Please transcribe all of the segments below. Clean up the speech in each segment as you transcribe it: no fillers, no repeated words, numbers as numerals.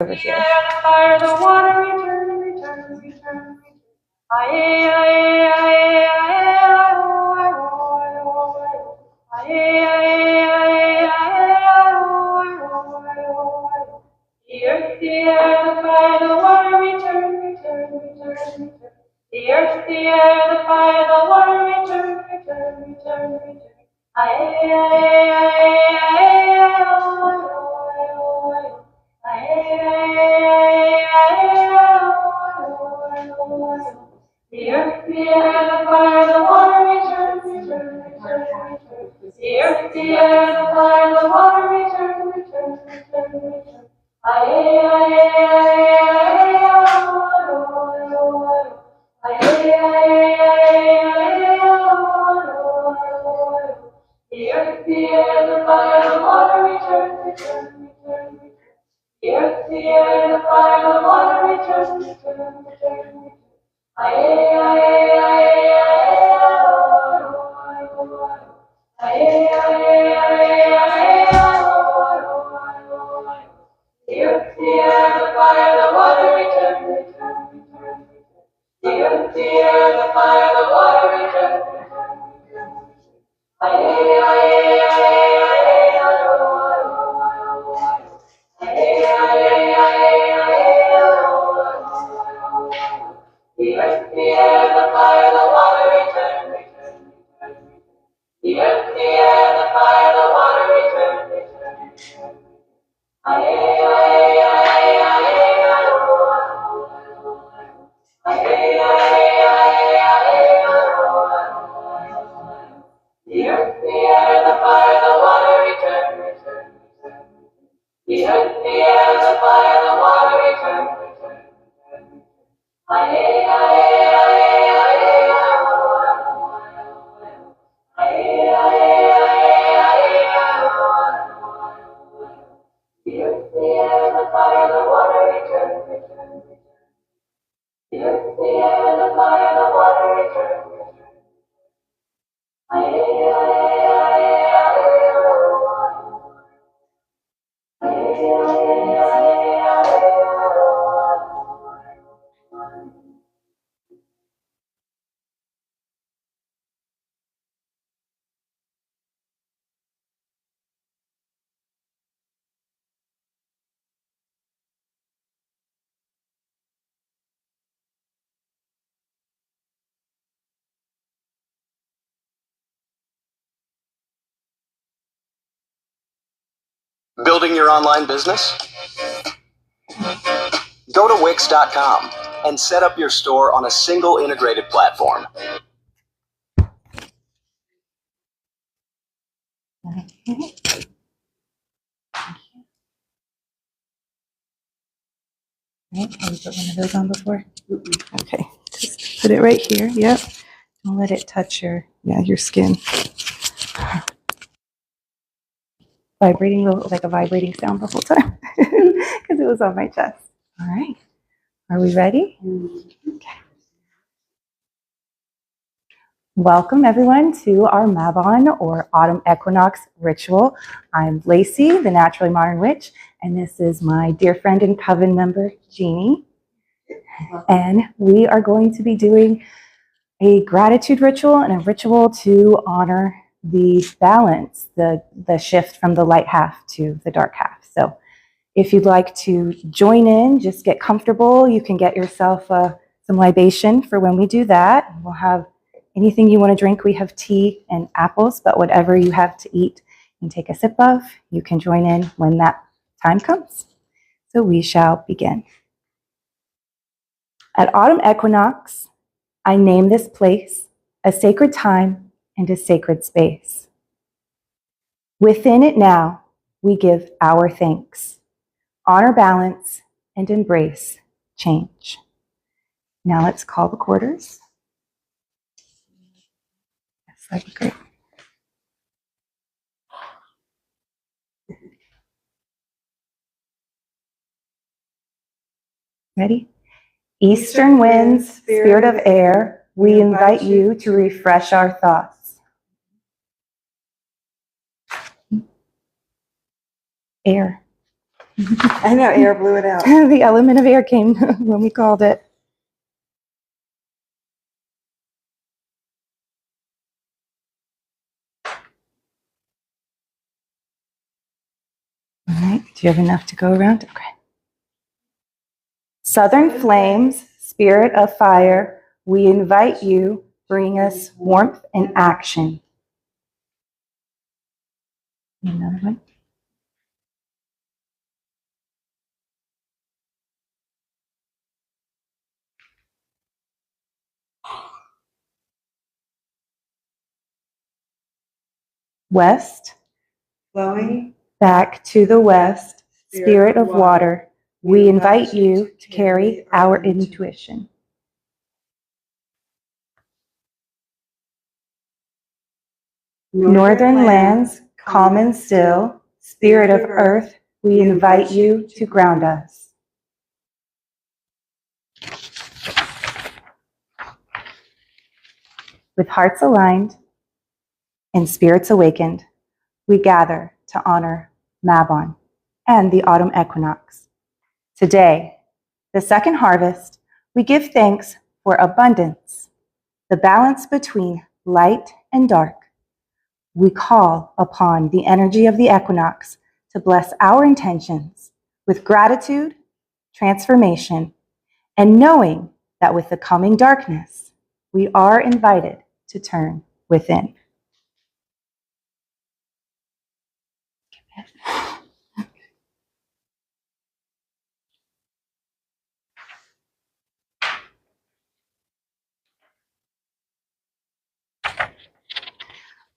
over here. The fire, the water, return, return, return. Aye, aye, aye, aye, the earth, the air, the fire, the water, return, return, return, return. The earth, the air, the fire, the water, return, return, return, return. Aye, aye, aye, aye, the earth, the air, the fire, the water, return, return, return, return. The earth, the air, the fire, the water, return, return, return, return. Aye, aye, aye, the earth, the air, the fire, the water, return, return, return, return. The earth, the air, the fire, the water, return, return, return, return. Aye, aye, aye, aye, the earth, the air, the fire, the water, return, return, return, return. The earth, the air, the fire, the water, return, return, return, return. Aye, aye, aye, the earth, the air, the fire, the water, return, return, return, return. The earth, the air, the fire, the water, return, return, return. Aye, aye, aye, the earth, the air, the fire, the water, return, return, return. The earth, the air, the fire, the water, return, return, return. Aye, aye, aye, the earth, the air, the fire, the water, return, return, return. The earth, the air, the fire, the water, return, return. Building your online business? Go to Wix.com and set up your store on a single integrated platform. Right, have you put one of those on before? Okay, just put it right here. Yep. Don't let it touch your skin. Vibrating like a vibrating sound the whole time because it was on my chest. All right. Are we ready? Okay. Welcome everyone to our Mabon or autumn equinox ritual. I'm Lacey, the Naturally Modern Witch, and this is my dear friend and coven member, Jeannie. And we are going to be doing a gratitude ritual and a ritual to honor the balance, the shift from the light half to the dark half. So if you'd like to join in, just get comfortable. You can get yourself some libation for when we do that. We'll have anything you want to drink. We have tea and apples, but whatever you have to eat and take a sip of, you can join in when that time comes. So we shall begin. At autumn equinox, I name this place a sacred time and a sacred space. Within it now, we give our thanks, honor balance, and embrace change. Now let's call the quarters. Yes, that'd be great. Ready? Eastern winds, spirit of air, we invite you to refresh our thoughts. Air, I know, air blew it out. The element of air came when we called it. All right, do you have enough to go around? Okay. Southern flames, spirit of fire, we invite you, bring us warmth and action. Another one. West, Flowing, back to the west, spirit of water, we invite you to carry our intuition. Northern lands, calm and still, spirit of earth, we invite you to ground us. With hearts aligned and spirits awakened, we gather to honor Mabon and the autumn equinox. Today, the second harvest, we give thanks for abundance, the balance between light and dark. We call upon the energy of the equinox to bless our intentions with gratitude, transformation, and knowing that with the coming darkness, we are invited to turn within.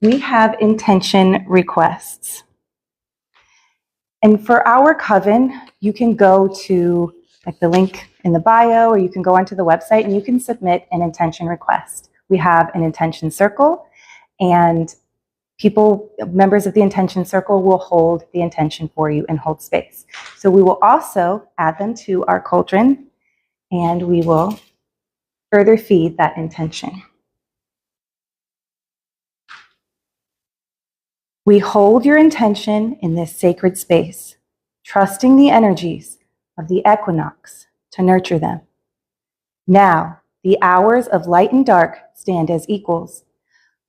We have intention requests. And for our coven, you can go to the link in the bio, or you can go onto the website and you can submit an intention request. We have an intention circle, and members of the intention circle will hold the intention for you and hold space. So we will also add them to our cauldron, and we will further feed that intention. We hold your intention in this sacred space, trusting the energies of the equinox to nurture them. Now, the hours of light and dark stand as equals.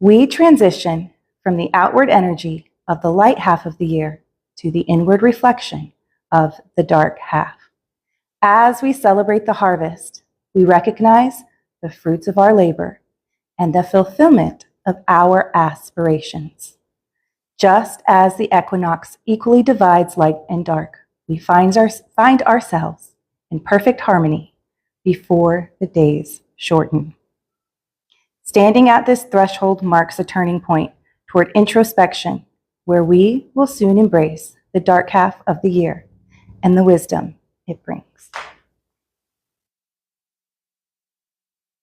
We transition from the outward energy of the light half of the year to the inward reflection of the dark half. As we celebrate the harvest, we recognize the fruits of our labor and the fulfillment of our aspirations. Just as the equinox equally divides light and dark, we find ourselves in perfect harmony before the days shorten. Standing at this threshold marks a turning point toward introspection, where we will soon embrace the dark half of the year and the wisdom it brings.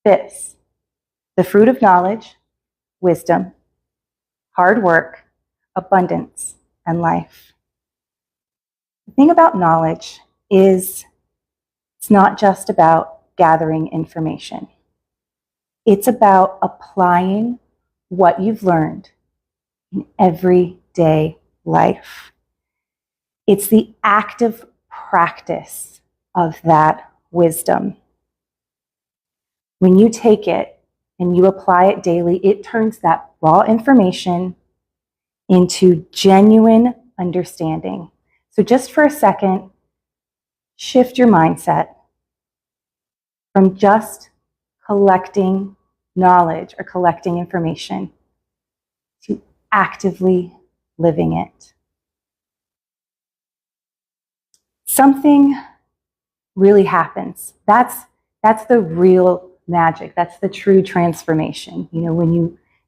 This, the fruit of knowledge, wisdom, hard work, abundance, and life. The thing about knowledge is it's not just about gathering information. It's about applying what you've learned in everyday life. It's the active practice of that wisdom. When you take it and you apply it daily, it turns that raw information into genuine understanding. So just for a second, shift your mindset from just collecting knowledge or collecting information to actively living it. Something really happens. That's the real magic. That's the true transformation. You know, when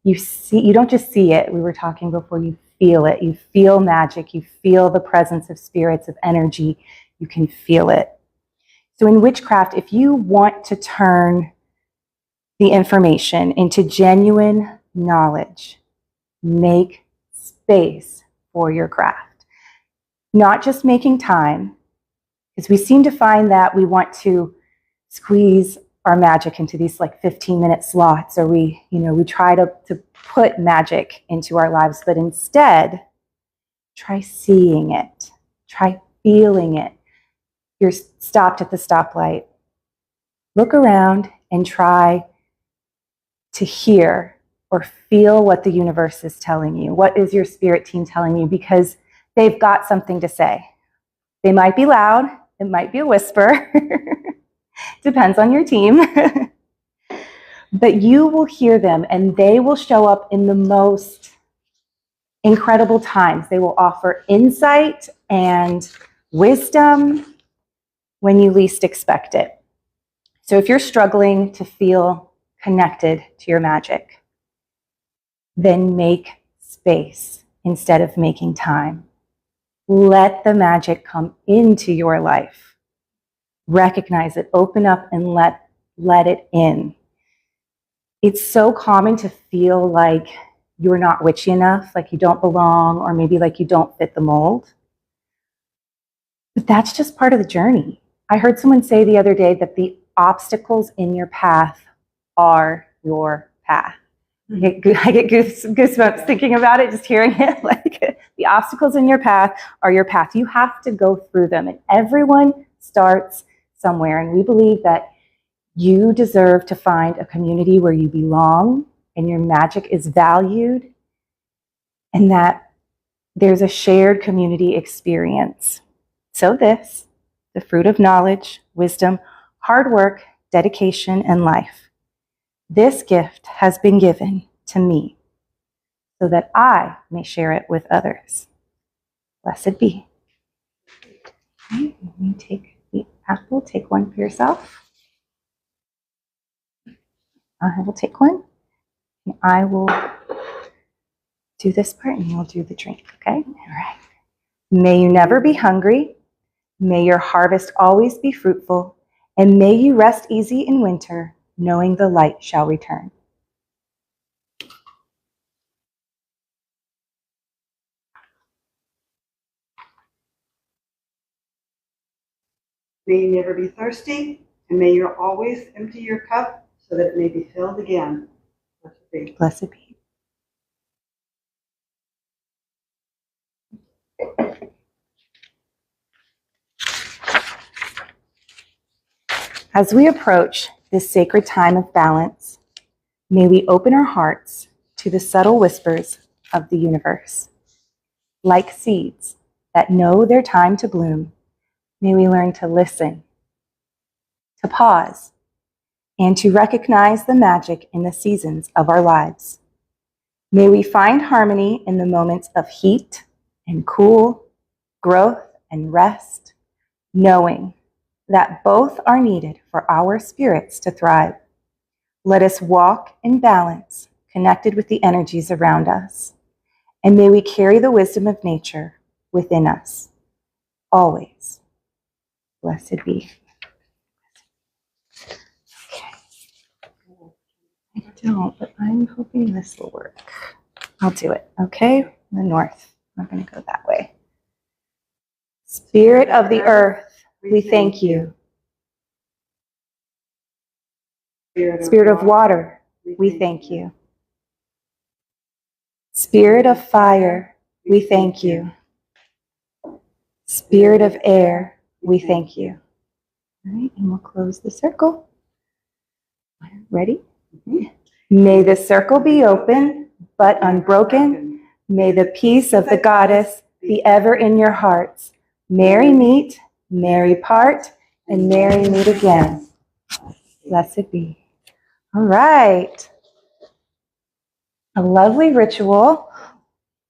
you see, you don't just see it. We were talking before, you feel it. You feel magic. You feel the presence of spirits, of energy. You can feel it. So in witchcraft, if you want to turn the information into genuine knowledge, make space for your craft. Not just making time, because we seem to find that we want to squeeze our magic into these 15-minute slots, or we try to put magic into our lives, but instead try seeing it, try feeling it. You're stopped at the stoplight. Look around and try to hear or feel what the universe is telling you. What is your spirit team telling you? Because they've got something to say. They might be loud. It might be a whisper. Depends on your team. But you will hear them, and they will show up in the most incredible times. They will offer insight and wisdom when you least expect it. So if you're struggling to feel connected to your magic, then make space instead of making time. Let the magic come into your life. Recognize it, open up, and let it in. It's so common to feel like you're not witchy enough, like you don't belong, or maybe like you don't fit the mold. But that's just part of the journey. I heard someone say the other day that the obstacles in your path are your path. I get goosebumps thinking about it, just hearing it. Like, the obstacles in your path are your path. You have to go through them, and everyone starts somewhere. And we believe that you deserve to find a community where you belong and your magic is valued, and that there's a shared community experience. So this, the fruit of knowledge, wisdom, hard work, dedication, and life. This gift has been given to me so that I may share it with others. Blessed be. Okay, you take the apple, take one for yourself. I will take one, and I will do this part, and you'll do the drink, okay? All right. May you never be hungry. May your harvest always be fruitful, and may you rest easy in winter, knowing the light shall return. May you never be thirsty, and may you always empty your cup so that it may be filled again. Blessed be. Blessed be. As we approach this sacred time of balance, may we open our hearts to the subtle whispers of the universe. Like seeds that know their time to bloom, may we learn to listen, to pause, and to recognize the magic in the seasons of our lives. May we find harmony in the moments of heat and cool, growth and rest, knowing that both are needed for our spirits to thrive. Let us walk in balance, connected with the energies around us, and may we carry the wisdom of nature within us, always. Blessed be. I don't, but I'm hoping this will work. I'll do it, okay? The north. I'm going to go that way. Spirit of the earth, we thank you. Spirit of water, we thank you. Spirit of fire, we thank you. Spirit of air, we thank you. All right, and we'll close the circle. Ready? May the circle be open, but unbroken. May the peace of the goddess be ever in your hearts. Merry meet, merry part, and merry meet again. Blessed be. All right. A lovely ritual.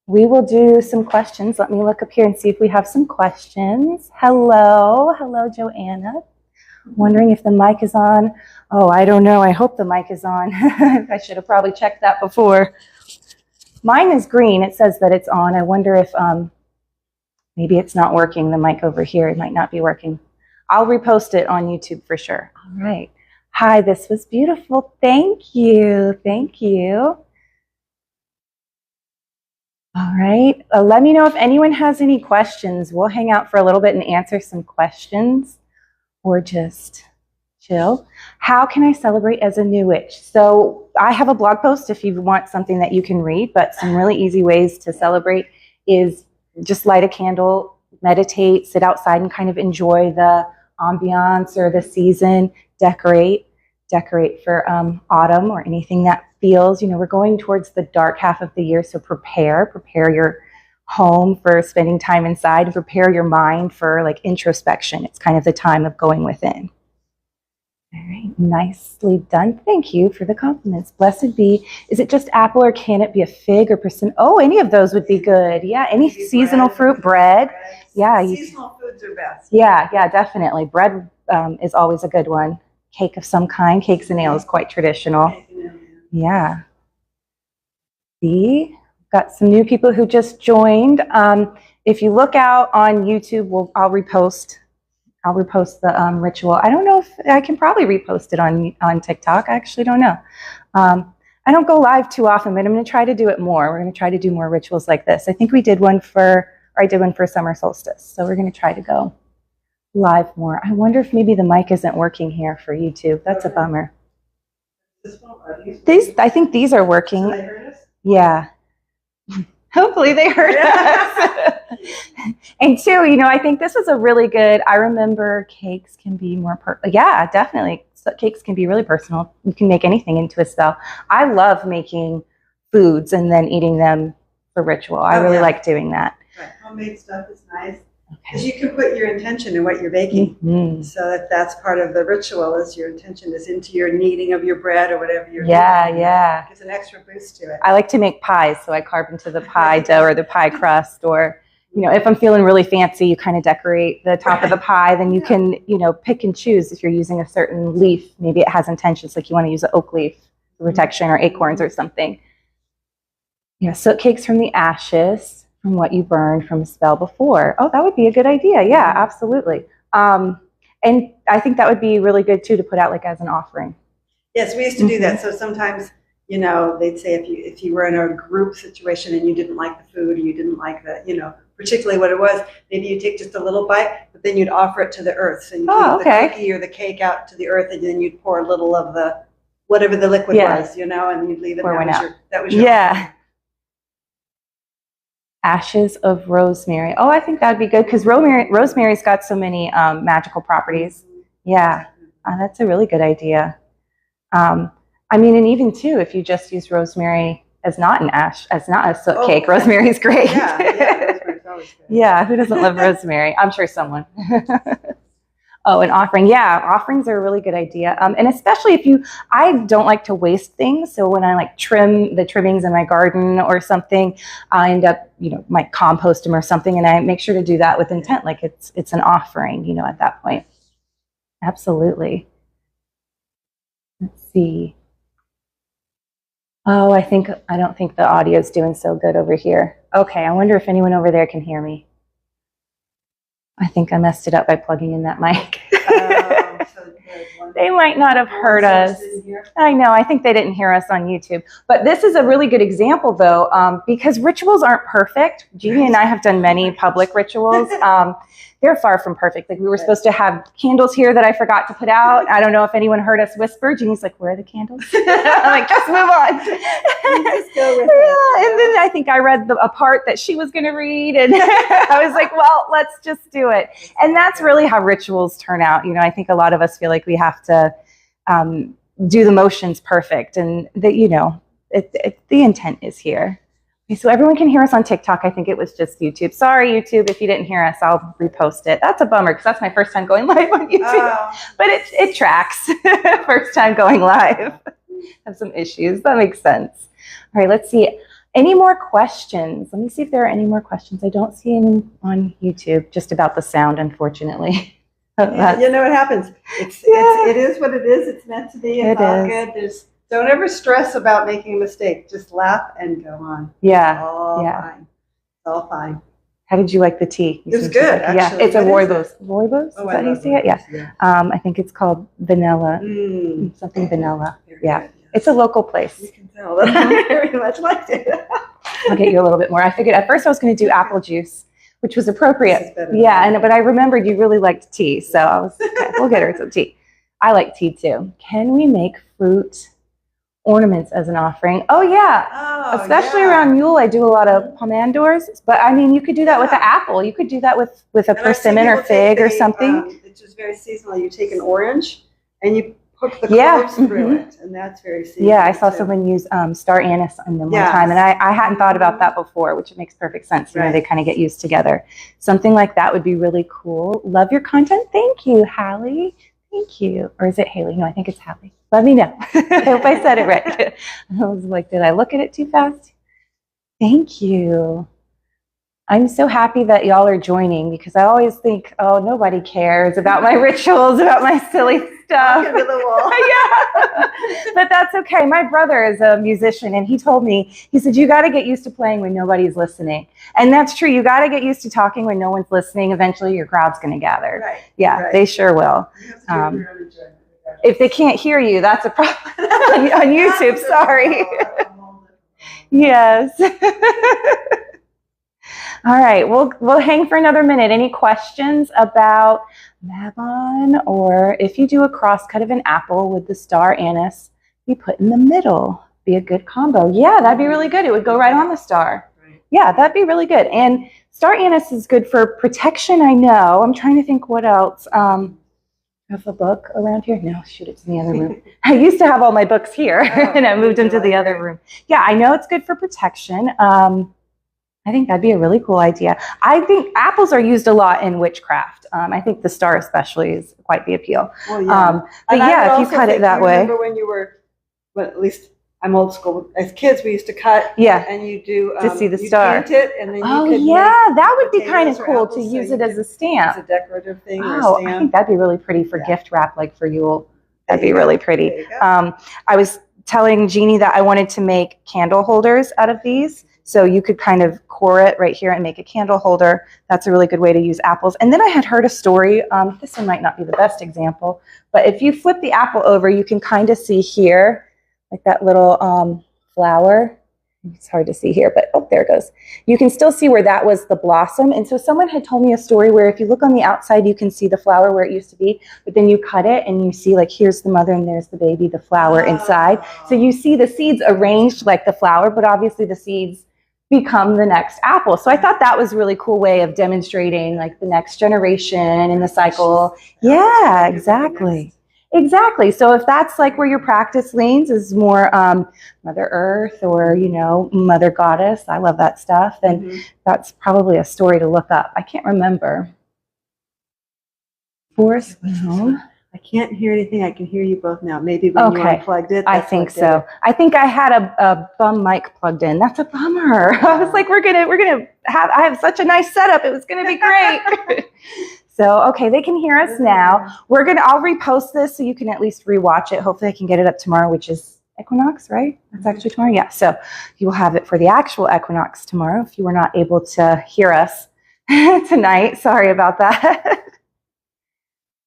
We will do some questions. Let me look up here and see if we have some questions. Hello. Hello, Joanna. Wondering if the mic is on. Oh, I don't know. I hope the mic is on. I should have probably checked that before. Mine is green. It says that it's on. I wonder if maybe it's not working. The mic over here, it might not be working. I'll repost it on YouTube for sure. All right. Hi, this was beautiful. Thank you. Thank you. All right. Let me know if anyone has any questions. We'll hang out for a little bit and answer some questions, or just chill. How can I celebrate as a new witch? So I have a blog post if you want something that you can read, but some really easy ways to celebrate is just light a candle, meditate, sit outside and kind of enjoy the ambiance or the season, decorate for autumn or anything that feels, we're going towards the dark half of the year, so prepare your home for spending time inside, and prepare your mind for like introspection. It's kind of the time of going within. All right, nicely done. Thank you for the compliments. Blessed be. Is it just apple or can it be a fig or persimmon? Oh, any of those would be good. Yeah, any seasonal fruit, bread. Yeah, seasonal foods are best. Yeah, definitely. Bread is always a good one. Cake of some kind. Cakes and ale is quite traditional. Yeah. See, got some new people who just joined. If you look out on YouTube, I'll repost the ritual. I don't know if I can probably repost it on TikTok. I actually don't know. I don't go live too often, but I'm going to try to do it more. We're going to try to do more rituals like this. I think I did one for summer solstice. So we're going to try to go live more. I wonder if maybe the mic isn't working here for YouTube. That's a bummer. I think these are working. So they heard us? Yeah. Hopefully they heard us. And two, I think this is a really good, I remember cakes can be more, yeah, definitely. So cakes can be really personal. You can make anything into a spell. I love making foods and then eating them for ritual. I really like doing that. Right. Homemade stuff is nice. Because you can put your intention in what you're baking. Mm-hmm. So that's part of the ritual, is your intention is into your kneading of your bread or whatever you're doing. Yeah. It gives an extra boost to it. I like to make pies, so I carve into the pie dough or the pie crust, or, if I'm feeling really fancy, you kind of decorate the top of the pie, then you can, pick and choose if you're using a certain leaf. Maybe it has intentions, like you want to use an oak leaf for protection or acorns or something. Soot cakes from the ashes. From what you burned from a spell before. Oh, that would be a good idea. Yeah, absolutely. And I think that would be really good too to put out like as an offering. Yes, we used to do that. So sometimes, they'd say if you were in a group situation and you didn't like the food, or you didn't like the, particularly what it was, maybe you take just a little bite, but then you'd offer it to the earth. So you put the cookie or the cake out to the earth, and then you'd pour a little of the whatever the liquid was, and you'd leave it. That was your offering. Ashes of rosemary. Oh, I think that'd be good because rosemary's got so many magical properties. Yeah, that's a really good idea. And even too, if you just use rosemary as not a soot cake, rosemary's great. Yeah, rosemary's always good. Yeah, who doesn't love rosemary? I'm sure someone. Oh, an offering. Yeah, offerings are a really good idea. And especially I don't like to waste things. So when I trim the trimmings in my garden or something, I end up, might compost them or something. And I make sure to do that with intent. Like it's an offering, at that point. Absolutely. Let's see. Oh, I don't think the audio is doing so good over here. Okay. I wonder if anyone over there can hear me. I think I messed it up by plugging in that mic. They might not have heard us. I know. I think they didn't hear us on YouTube. But this is a really good example, though, because rituals aren't perfect. Jeannie and I have done many public rituals. They're far from perfect. Like we were supposed to have candles here that I forgot to put out. I don't know if anyone heard us whisper. Jeannie's like, "Where are the candles?" I'm like, "Just move on." Just go with it. And then I think I read a part that she was going to read, and I was like, "Well, let's just do it." And that's really how rituals turn out. I think a lot of us feel like we have to do the motions perfect, and that the intent is here. Okay, so everyone can hear us on TikTok. I think it was just YouTube. Sorry, YouTube, if you didn't hear us, I'll repost it. That's a bummer because that's my first time going live on YouTube. But it tracks. First time going live. Have some issues. That makes sense. All right, let's see. Any more questions? Let me see if there are any more questions. I don't see any on YouTube, just about the sound, unfortunately. Yeah, what happens. It is what it is. It's meant to be. It's all good. Don't ever stress about making a mistake. Just laugh and go on. Yeah. It's all fine. It's all fine. How did you like the tea? It was good, actually. Yeah, it's a rooibos. Rooibos? Is that how you say it? Yeah. I think it's called vanilla. Something vanilla. Yeah. It's a local place. You can tell that I very much liked it. I'll get you a little bit more. I figured at first I was going to do apple juice, which was appropriate. Yeah, but I remembered you really liked tea, so I was okay, we'll get her some tea. I like tea too. Can we make fruit ornaments as an offering. Oh yeah. Oh, Especially yeah. around Yule, I do a lot of pomandors. But I mean, you could do that with an apple. You could do that with a And I've seen persimmon or people take fig or something. it's just very seasonal. You take an orange and you hook the Yeah, cloves through mhm. it, and that's very seasonal. Yeah, I saw too. someone use star anise on them one Yes. time, and I hadn't thought about that before, which makes perfect sense. You know, Right. they kind of get used together. Something like that would be really cool. Love your content. Thank you, Hallie. Thank you. Or is it Haley? No, I think it's Hallie. Let me know. I hope I said it right. I was like, did I look at it too fast? Thank you. I'm so happy that y'all are joining because I always think, oh, nobody cares about my rituals, about my silly stuff. Into the wall. Yeah, but that's okay. My brother is a musician, and he told me, he said, you got to get used to playing when nobody's listening. And that's true. You got to get used to talking when no one's listening. Eventually, your crowd's going to gather. Right. Yeah, Right. they sure will. If they can't hear you, that's a problem on YouTube. Sorry. Yes. All right, we'll hang for another minute. Any questions about Mabon, or if you do a crosscut of an apple with the star anise, you put in the middle. Be a good combo. Yeah, that'd be really good. It would go right on the star. Yeah, that'd be really good. And star anise is good for protection, I know. I'm trying to think what else. Have a book around here? No, shoot, it's in the other room. I used to have all my books here, and I moved them to the other room. Yeah, I know it's good for protection. I think that'd be a really cool idea. I think apples are used a lot in witchcraft. I think the star especially is quite the appeal. Well, yeah. But And I yeah, would if you also cut it think, that you way. remember when you were, well, at least I'm old school. As kids, we used to cut. Yeah. And you do To see the you'd star. paint it, and then you Oh could yeah, make that would be kind of potatoes or cool apples, to so use you it as could- a stamp. It's a decorative thing or a Oh, I stamp. think that'd be really pretty for Yeah. gift wrap, like for Yule. That'd There be you really go. pretty. There you go. I was telling Jeannie that I wanted to make candle holders out of these. So you could kind of core it right here and make a candle holder. That's a really good way to use apples. And then I had heard a story. This one might not be the best example, but if you flip the apple over, you can kind of see here, like that little flower. It's hard to see here, but oh, there it goes. You can still see where that was the blossom. And so someone had told me a story where if you look on the outside, you can see the flower where it used to be, but then you cut it and you see like, here's the mother and there's the baby, the flower inside. So you see the seeds arranged like the flower, but obviously the seeds become the next apple. So I thought that was a really cool way of demonstrating like the next generation in the cycle. Yeah, exactly. Exactly. So if that's like where your practice leans is more Mother Earth or, you know, Mother Goddess, I love that stuff, then that's probably a story to look up. I can't remember. Forest Gnome. I can't hear anything. I can hear you both now. Maybe when you unplugged it. I think so. I think I had a bum mic plugged in. That's a bummer. I was like, we're gonna have. I have such a nice setup. It was gonna be great. So okay, they can hear us now. I'll repost this so you can at least rewatch it. Hopefully, I can get it up tomorrow, which is equinox, right? That's actually tomorrow. Yeah. So you will have it for the actual equinox tomorrow. If you were not able to hear us tonight, sorry about that.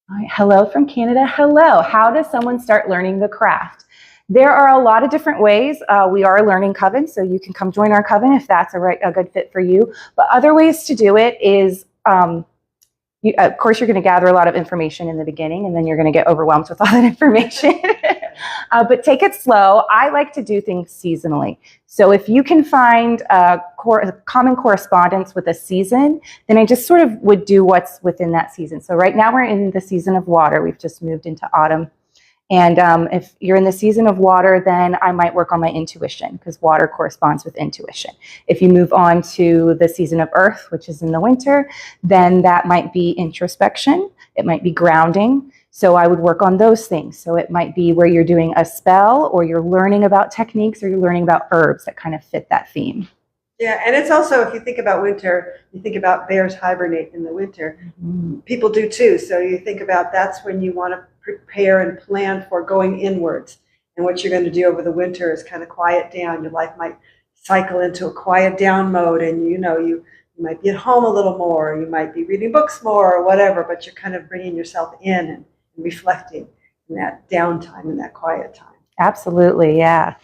All right, hello from Canada. Hello. How does someone start learning the craft? There are a lot of different ways. We are a learning coven, so you can come join our coven if that's a good fit for you. But other ways to do it is, of course, you're going to gather a lot of information in the beginning, and then you're going to get overwhelmed with all that information. But take it slow. I like to do things seasonally. So if you can find a common correspondence with a season, then I just sort of would do what's within that season. So right now we're in the season of water. We've just moved into autumn. And if you're in the season of water, then I might work on my intuition because water corresponds with intuition. If you move on to the season of earth, which is in the winter, then that might be introspection. It might be grounding. So I would work on those things. So it might be where you're doing a spell or you're learning about techniques or you're learning about herbs that kind of fit that theme. Yeah, and it's also, if you think about winter, you think about bears hibernate in the winter. People do too. So you think about that's when you want to prepare and plan for going inwards. And what you're going to do over the winter is kind of quiet down. Your life might cycle into a quiet down mode, and you might be at home a little more, you might be reading books more or whatever, but you're kind of bringing yourself in and reflecting in that downtime, in that quiet time. Absolutely, yeah.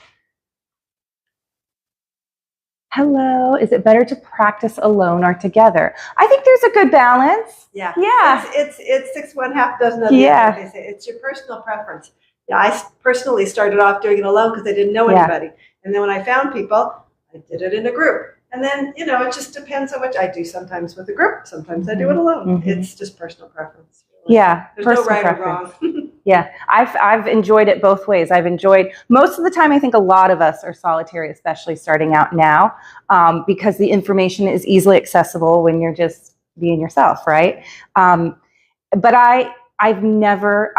Hello, is it better to practice alone or together? I think there's a good balance. Yeah. Yeah. It's 6 1/2 dozen of the other, they say. It's your personal preference. Yeah, I personally started off doing it alone because I didn't know Yeah. anybody. And then when I found people, I did it in a group. And then, you know, it just depends how much I do sometimes with a group. Sometimes I do it alone. It's just personal preference. Really. Yeah. There's no personal right preference. or wrong. Yeah, I've enjoyed it both ways. I've enjoyed, most of the time, I think a lot of us are solitary, especially starting out now, because the information is easily accessible when you're just being yourself, right? But I've never,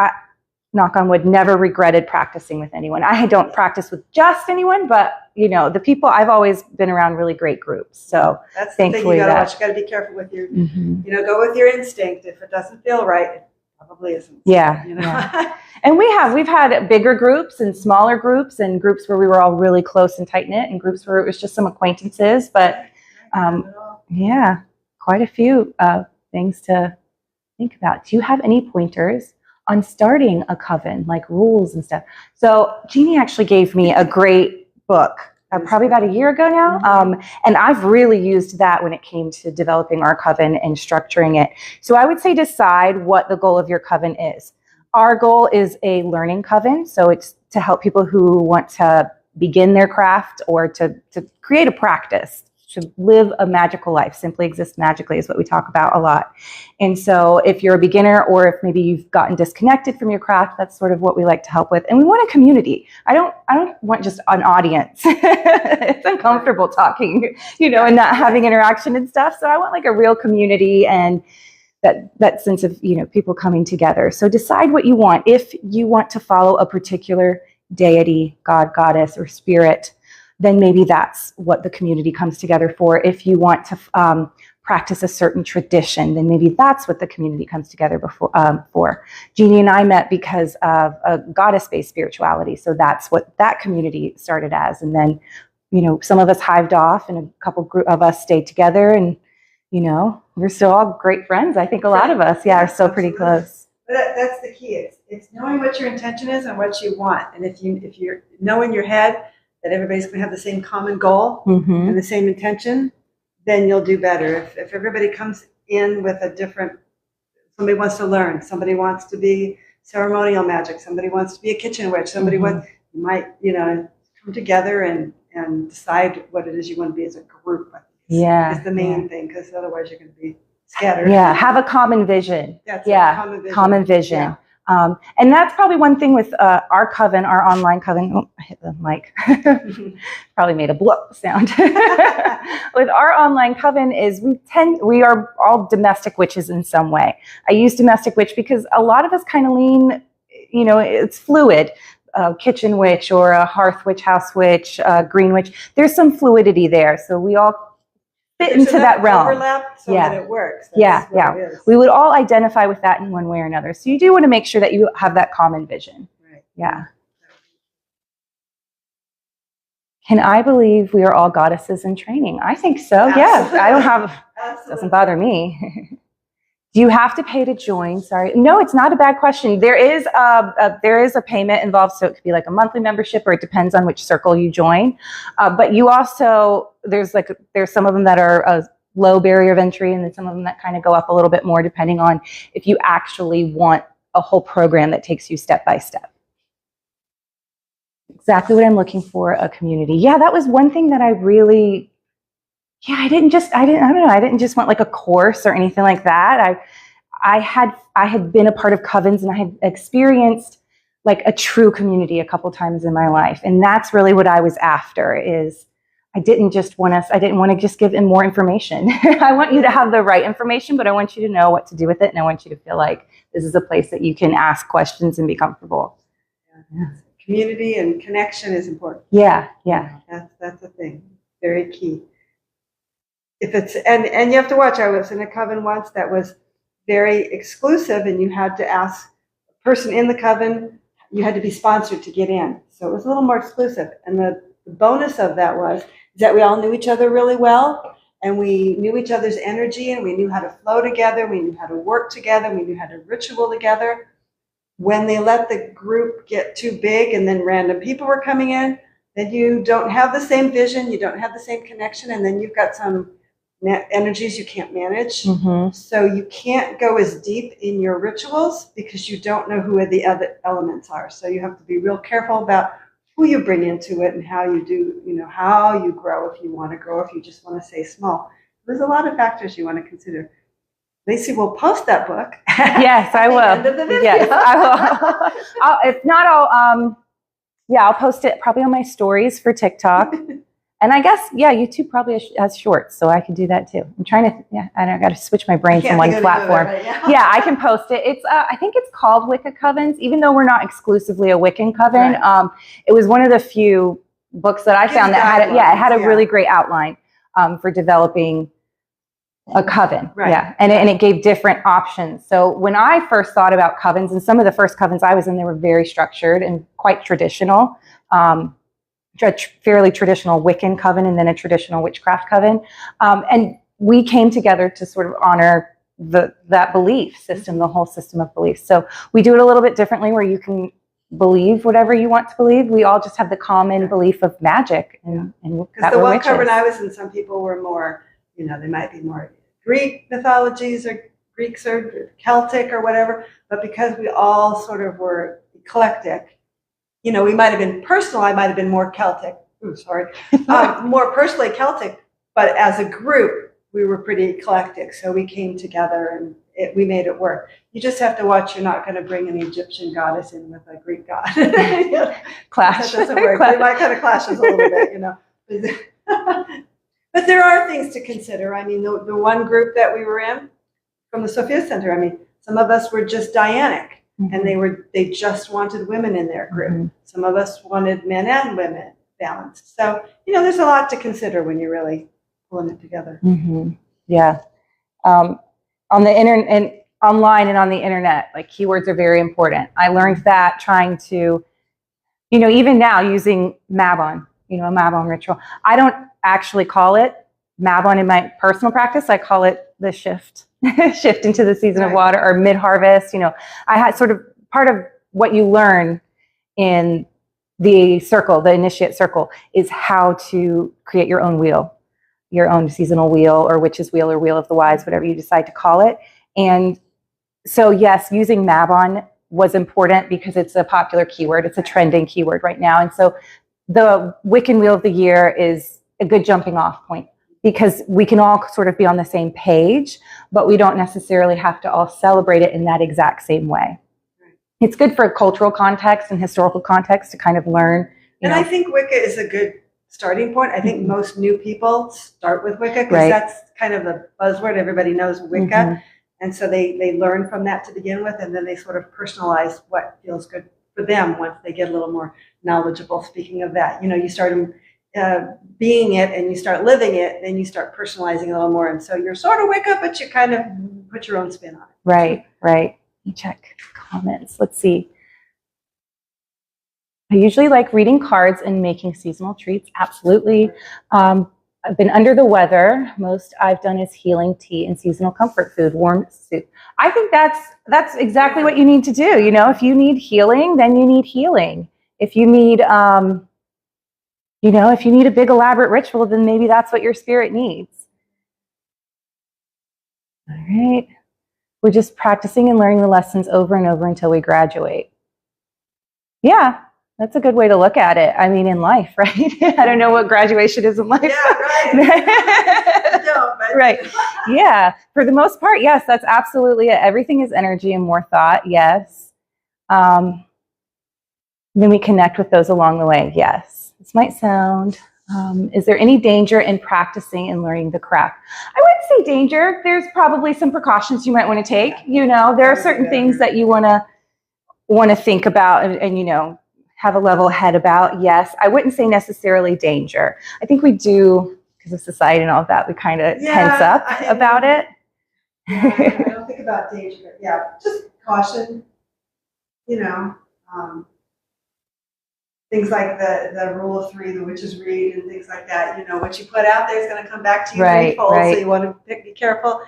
knock on wood, never regretted practicing with anyone. I don't practice with just anyone, but you know, the people, I've always been around really great groups. So that's the thing thankfully you gotta that- watch. You gotta be careful with your, you know, go with your instinct. If it doesn't feel right, it probably isn't. Yeah, You know? yeah. And we've had bigger groups and smaller groups and groups where we were all really close and tight knit and groups where it was just some acquaintances. But yeah, quite a few things to think about. Do you have any pointers on starting a coven, like rules and stuff? So Jeannie actually gave me a great book probably about a year ago now. And I've really used that when it came to developing our coven and structuring it. So I would say decide what the goal of your coven is. Our goal is a learning coven. So it's to help people who want to begin their craft or to create a practice, to live a magical life. Simply exist magically is what we talk about a lot. And so if you're a beginner or if maybe you've gotten disconnected from your craft, that's sort of what we like to help with. And we want a community. I don't want just an audience. It's uncomfortable talking, you know, and not having interaction and stuff. So I want like a real community and that sense of, you know, people coming together. So decide what you want. If you want to follow a particular deity, god, goddess, or spirit, then maybe that's what the community comes together for. If you want to practice a certain tradition, then maybe that's what the community comes together for. Jeannie and I met because of a goddess-based spirituality. So that's what that community started as. And then, you know, some of us hived off and a couple of us stayed together and, you know, we're still all great friends. I think a lot of us, are still pretty close. But that's the key. It's knowing what your intention is and what you want. And if you know in your head that everybody's going to have the same common goal and the same intention, then you'll do better. If everybody comes in with a different, somebody wants to learn, somebody wants to be ceremonial magic, somebody wants to be a kitchen witch, somebody wants, you might, you know, come together and decide what it is you want to be as a group. Is the main thing, because otherwise you're going to be scattered. Yeah, have a common vision. That's common vision. Yeah. And that's probably one thing with our coven, our online coven. Oh, I hit the mic. Probably made a bloop sound. With our online coven is we are all domestic witches in some way. I use domestic witch because a lot of us kind of lean, you know, it's fluid. Kitchen witch or a hearth witch, house witch, green witch. There's some fluidity there. So we all fit into that realm. Overlap so that it works. We would all identify with that in one way or another. So you do want to make sure that you have that common vision. Right. Yeah. Can I believe we are all goddesses in training? I think so. Absolutely. Yeah. I don't have, doesn't bother me. Do you have to pay to join? Sorry. No, it's not a bad question. There is a payment involved. So it could be like a monthly membership or it depends on which circle you join. But you also, there's some of them that are a low barrier of entry and then some of them that kind of go up a little bit more depending on if you actually want a whole program that takes you step by step. Exactly what I'm looking for, a community. Yeah, that was one thing that I really, I don't know. I didn't just want like a course or anything like that. I had been a part of covens and I had experienced like a true community a couple times in my life. And that's really what I was after is I didn't want to just give them more information. I want you to have the right information, but I want you to know what to do with it. And I want you to feel like this is a place that you can ask questions and be comfortable. Yeah. Community and connection is important. Yeah. That's the thing. Very key. If it's and you have to watch. I was in a coven once that was very exclusive, and you had to ask a person in the coven. You had to be sponsored to get in, so it was a little more exclusive. And the bonus of that was that we all knew each other really well, and we knew each other's energy, and we knew how to flow together. We knew how to work together. We knew how to ritual together. When they let the group get too big, and then random people were coming in, then you don't have the same vision. You don't have the same connection, and then you've got some energies you can't manage. Mhm. So you can't go as deep in your rituals because you don't know who the other elements are. So you have to be real careful about who you bring into it and how you do, how you grow, if you want to grow, if you just want to stay small. There's a lot of factors you want to consider. Lacey will post that book. Yes, I will. End of the video. Yes, I will. If not, I'll post it probably on my stories for TikTok. And I guess, YouTube probably has shorts, so I can do that too. I'm trying to, I don't got to switch my brain from one platform. Yeah, I can post it. It's, I think it's called Wicca Covens, even though we're not exclusively a Wiccan coven. Right. It was one of the few books that I found that had, it had a really great outline for developing a coven. Right. Yeah, and it gave different options. So when I first thought about covens, and some of the first covens I was in, they were very structured and quite traditional. A fairly traditional Wiccan coven and then a traditional witchcraft coven. And we came together to sort of honor that belief system, the whole system of beliefs. So we do it a little bit differently where you can believe whatever you want to believe. We all just have the common belief of magic. And because the one coven I was in, some people were more, they might be more Greek mythologies or Greeks or Celtic or whatever. But because we all sort of were eclectic, we might have been personal. I might have been more Celtic. Ooh, sorry. More personally Celtic, but as a group, we were pretty eclectic. So we came together and we made it work. You just have to watch. You're not going to bring an Egyptian goddess in with a Greek god. Clash. That doesn't work. It might kind of clashes a little bit, But there are things to consider. I mean, the one group that we were in from the Sophia Center, I mean, some of us were just Dianic. And they just wanted women in their group. Mm-hmm. Some of us wanted men and women balanced. So, there's a lot to consider when you're really pulling it together. Mm-hmm. Yeah. On the internet and online and on the internet, like keywords are very important. I learned that trying to, even now using Mabon, a Mabon ritual. I don't actually call it Mabon in my personal practice. I call it the shift into the season of water or mid-harvest. I had sort of part of what you learn in the circle, the initiate circle, is how to create your own wheel, your own seasonal wheel or witch's wheel or wheel of the wise, whatever you decide to call it. And so, yes, using Mabon was important because it's a popular keyword. It's a trending keyword right now. And so the Wiccan Wheel of the Year is a good jumping off point, because we can all sort of be on the same page, but we don't necessarily have to all celebrate it in that exact same way. Right. It's good for cultural context and historical context to kind of learn. I think Wicca is a good starting point. I think most new people start with Wicca because that's kind of a buzzword. Everybody knows Wicca. And so they learn from that to begin with, and then they sort of personalize what feels good for them once they get a little more knowledgeable. Speaking of that, you start being it and you start living it, then you start personalizing a little more. And so you're sort of Wicca, but you kind of put your own spin on it. Right. Let me check comments. Let's see. I usually like reading cards and making seasonal treats. Absolutely. I've been under the weather. Most I've done is healing tea and seasonal comfort food, warm soup. I think that's exactly what you need to do. If you need healing, then you need healing. If you need, if you need a big elaborate ritual, then maybe that's what your spirit needs. All right. We're just practicing and learning the lessons over and over until we graduate. Yeah. That's a good way to look at it. I mean, in life, right? I don't know what graduation is in life. Yeah, right. No, but... Right. Yeah. For the most part, yes, that's absolutely it. Everything is energy and more thought. Yes. Then we connect with those along the way. Yes. This might sound, is there any danger in practicing and learning the craft? I wouldn't say danger. There's probably some precautions you might want to take. There are certain things that you want to think about and have a level head about. Yes, I wouldn't say necessarily danger. I think we do, because of society and all of that, we kind of tense up about it. Yeah, I don't think about danger. Yeah, just caution. Things like the rule of three, the witch's reed, and things like that. What you put out there is going to come back to you threefold. So you want to be careful.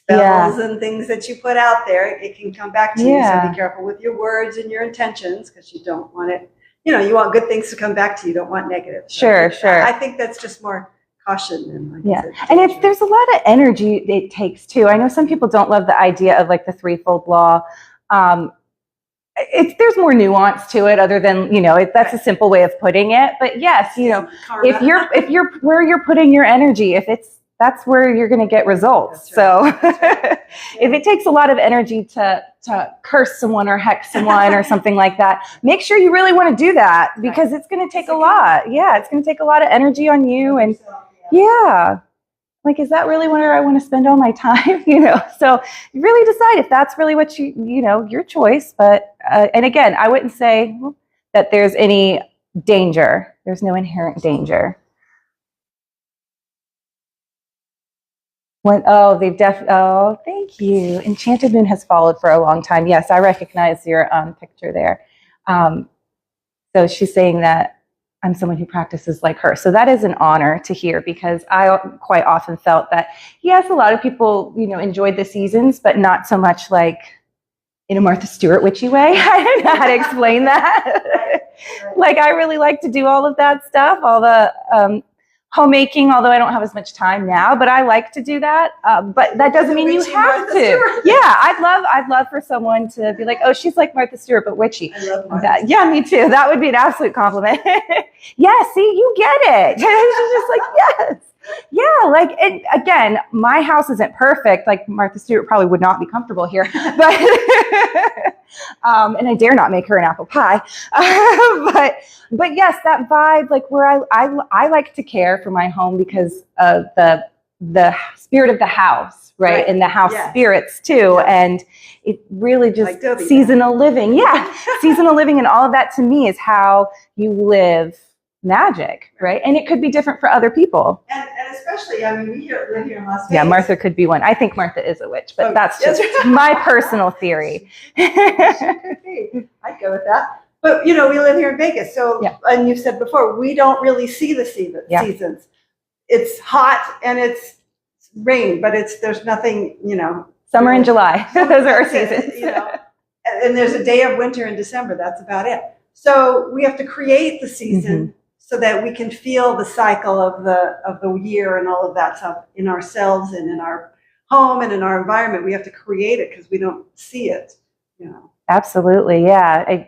Spells and things that you put out there, it can come back to you. So be careful with your words and your intentions, because you don't want it. You want good things to come back to you. You don't want negative. So sure. I think that's just more caution and like Yeah. you said, And danger. there's a lot of energy it takes too. I know some people don't love the idea of like the threefold law. There's more nuance to it other than, that's a simple way of putting it. But yes, Karma. if you're where you're putting your energy, that's where you're going to get results. That's right. So That's right. if it takes a lot of energy to curse someone or hex someone or something like that, make sure you really want to do that, because it's going to take a lot. Yeah, it's going to take a lot of energy on you. And yeah, like, is that really where I want to spend all my time? So you really decide if that's really what your choice. But, and again, I wouldn't say that there's any danger. There's no inherent danger. Oh, thank you. Enchanted Moon has followed for a long time. Yes, I recognize your picture there. So she's saying that I'm someone who practices like her. So that is an honor to hear, because I quite often felt that, yes, a lot of people, enjoyed the seasons, but not so much like in a Martha Stewart witchy way. I don't know how to explain that. Like, I really like to do all of that stuff, all the homemaking, although I don't have as much time now, but I like to do that. But that doesn't mean you have to. Yeah, I'd love for someone to be like, oh, she's like Martha Stewart, but witchy. I love Martha. Yeah, me too. That would be an absolute compliment. Yeah, see, you get it. She's just like, yes. Yeah, like, and again, my house isn't perfect. Like, Martha Stewart probably would not be comfortable here, but and I dare not make her an apple pie. But yes, that vibe, like, where I like to care for my home because of the spirit of the house, right? And the house spirits too, and it really just like seasonal living. Yeah, seasonal living, and all of that to me is how you live magic, right? And it could be different for other people. And especially, I mean, we live here in Las Vegas. Yeah, Martha could be one. I think Martha is a witch, but that's just my personal theory. I'd go with that. But, we live here in Vegas. So, and you said before, we don't really see the seasons. It's hot and it's rain, but there's nothing, Summer and July. Those are our seasons. And there's a day of winter in December. That's about it. So we have to create the season so that we can feel the cycle of the year and all of that stuff in ourselves and in our home and in our environment. We have to create it because we don't see it. Absolutely, yeah.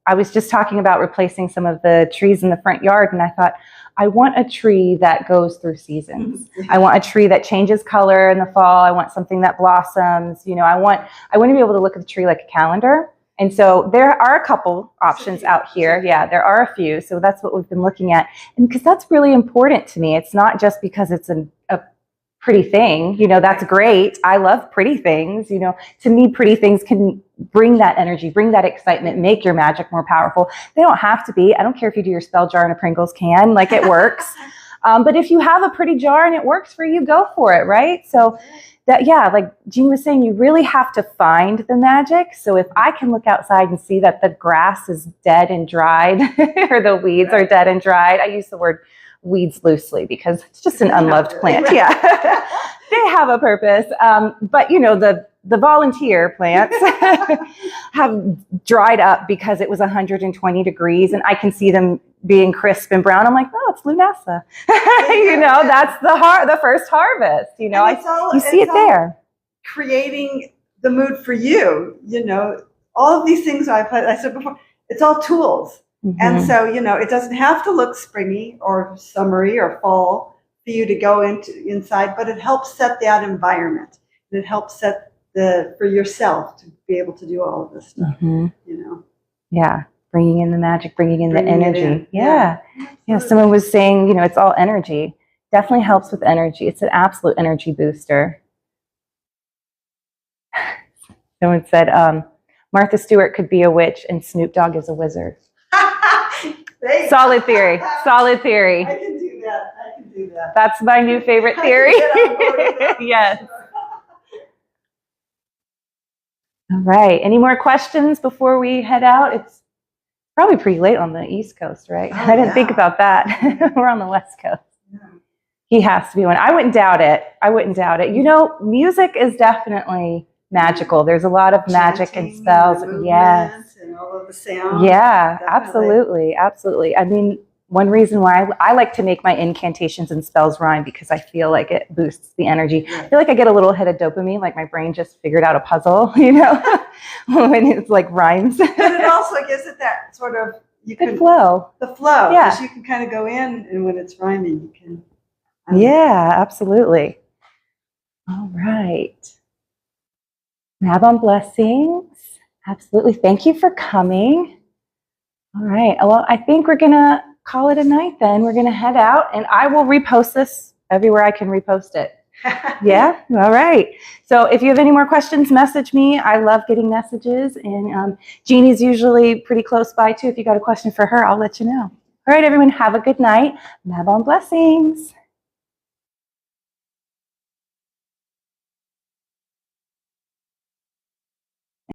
I was just talking about replacing some of the trees in the front yard, and I thought, I want a tree that goes through seasons. I want a tree that changes color in the fall. I want something that blossoms. I want to be able to look at the tree like a calendar. And so there are a couple options out here. Yeah, there are a few. So that's what we've been looking at. And because that's really important to me. It's not just because it's a pretty thing. That's great. I love pretty things. To me, pretty things can bring that energy, bring that excitement, make your magic more powerful. They don't have to be. I don't care if you do your spell jar in a Pringles can, like, it works. But if you have a pretty jar and it works for you, go for it, right? So that, yeah, like Jean was saying, you really have to find the magic. So if I can look outside and see that the grass is dead and dried or the weeds are dead and dried, I use the word weeds loosely because it's just an unloved plant. Yeah, they have a purpose. But the volunteer plants have dried up because it was 120 degrees, and I can see them being crisp and brown. I'm like, oh, it's Lunasa. That's the first harvest. You see it there. Creating the mood for you. All of these things I said before. It's all tools. And so, it doesn't have to look springy or summery or fall for you to go inside, but it helps set that environment. And it helps set for yourself to be able to do all of this stuff, Yeah. Bringing in the magic, bringing in the energy. Yeah. Someone was saying, it's all energy. Definitely helps with energy. It's an absolute energy booster. Someone said, Martha Stewart could be a witch and Snoop Dogg is a wizard. Solid theory. Solid theory. I can do that. That's my new favorite theory. Yes. All right. Any more questions before we head out? It's probably pretty late on the East Coast, right? Oh, I didn't think about that. We're on the West Coast. Yeah. He has to be one. I wouldn't doubt it. Music is definitely magical. There's a lot of magic and spells. And yes. And all of the sound. Yeah, Definitely. absolutely. I mean, one reason why I like to make my incantations and spells rhyme, because I feel like it boosts the energy. I feel like I get a little hit of dopamine, like my brain just figured out a puzzle, you know, when it's like rhymes. And it also gives it that sort of, you Good can, flow. the flow, Yeah. because you can kind of go in, and when it's rhyming, you can. Yeah, absolutely. All right. Mabon blessings. Absolutely. Thank you for coming. All right. Well, I think we're going to call it a night then. We're going to head out, and I will repost this everywhere I can repost it. Yeah? All right. So if you have any more questions, message me. I love getting messages, and Jeannie's usually pretty close by too. If you got a question for her, I'll let you know. All right, everyone. Have a good night. Mabon blessings.